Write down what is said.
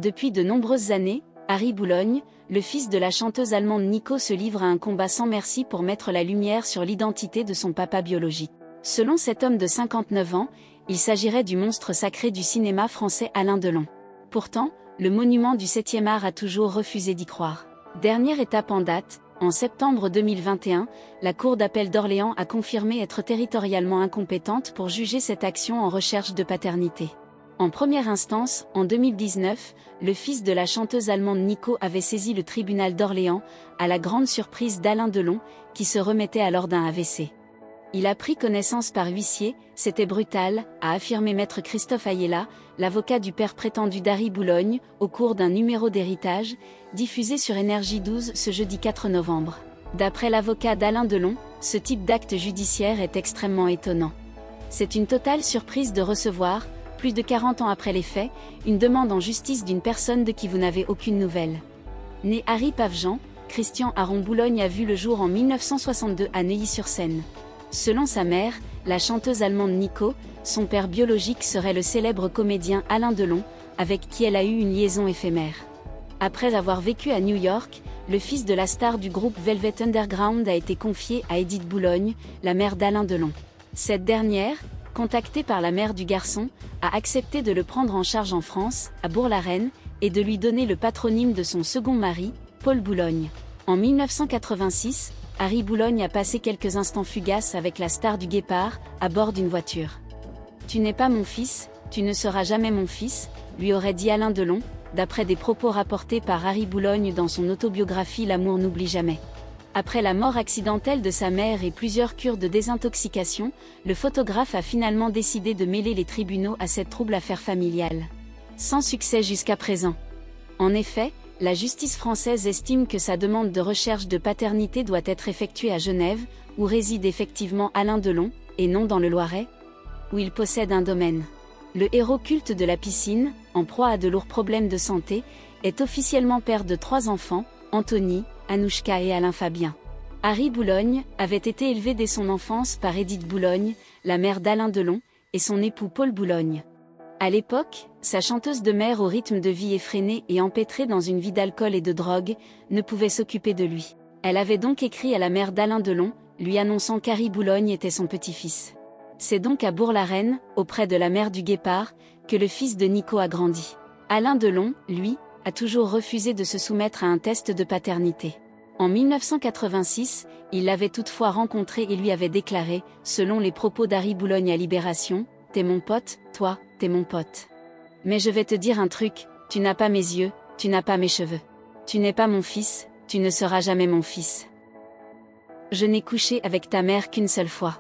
Depuis de nombreuses années, Harry Boulogne, le fils de la chanteuse allemande Nico, se livre à un combat sans merci pour mettre la lumière sur l'identité de son papa biologique. Selon cet homme de 59 ans, il s'agirait du monstre sacré du cinéma français Alain Delon. Pourtant, le monument du 7e art a toujours refusé d'y croire. Dernière étape en date, en septembre 2021, la Cour d'appel d'Orléans a confirmé être territorialement incompétente pour juger cette action en recherche de paternité. En première instance, en 2019, le fils de la chanteuse allemande Nico avait saisi le tribunal d'Orléans, à la grande surprise d'Alain Delon, qui se remettait alors d'un AVC. Il a pris connaissance par huissier, c'était brutal, a affirmé maître Christophe Ayella, l'avocat du père prétendu d'Harry Boulogne, au cours d'un numéro d'héritage, diffusé sur Énergie 12 ce jeudi 4 novembre. D'après l'avocat d'Alain Delon, ce type d'acte judiciaire est extrêmement étonnant. C'est une totale surprise de recevoir, plus de 40 ans après les faits, une demande en justice d'une personne de qui vous n'avez aucune nouvelle. Né Harry Pavejean, Christian Aron Boulogne a vu le jour en 1962 à Neuilly-sur-Seine. Selon sa mère, la chanteuse allemande Nico, son père biologique serait le célèbre comédien Alain Delon, avec qui elle a eu une liaison éphémère. Après avoir vécu à New York, le fils de la star du groupe Velvet Underground a été confié à Edith Boulogne, la mère d'Alain Delon. Cette dernière, contactée par la mère du garçon, a accepté de le prendre en charge en France, à Bourg-la-Reine, et de lui donner le patronyme de son second mari, Paul Boulogne. En 1986, Harry Boulogne a passé quelques instants fugaces avec la star du Guépard, à bord d'une voiture. « Tu n'es pas mon fils, tu ne seras jamais mon fils », lui aurait dit Alain Delon, d'après des propos rapportés par Harry Boulogne dans son autobiographie L'amour n'oublie jamais. Après la mort accidentelle de sa mère et plusieurs cures de désintoxication, le photographe a finalement décidé de mêler les tribunaux à cette trouble affaire familiale. Sans succès jusqu'à présent. En effet, la justice française estime que sa demande de recherche de paternité doit être effectuée à Genève, où réside effectivement Alain Delon, et non dans le Loiret, où il possède un domaine. Le héros culte de la piscine, en proie à de lourds problèmes de santé, est officiellement père de 3 enfants, Anthony, Anouchka et Alain Fabien. Harry Boulogne avait été élevé dès son enfance par Edith Boulogne, la mère d'Alain Delon, et son époux Paul Boulogne. À l'époque, sa chanteuse de mer au rythme de vie effréné et empêtrée dans une vie d'alcool et de drogue, ne pouvait s'occuper de lui. Elle avait donc écrit à la mère d'Alain Delon, lui annonçant qu'Harry Boulogne était son petit-fils. C'est donc à Bourg-la-Reine, auprès de la mère du Guépard, que le fils de Nico a grandi. Alain Delon, lui, a toujours refusé de se soumettre à un test de paternité. En 1986, il l'avait toutefois rencontré et lui avait déclaré, selon les propos d'Harry Boulogne à Libération, « T'es mon pote, toi, t'es mon pote. Mais je vais te dire un truc, tu n'as pas mes yeux, tu n'as pas mes cheveux. Tu n'es pas mon fils, tu ne seras jamais mon fils. Je n'ai couché avec ta mère qu'une seule fois. »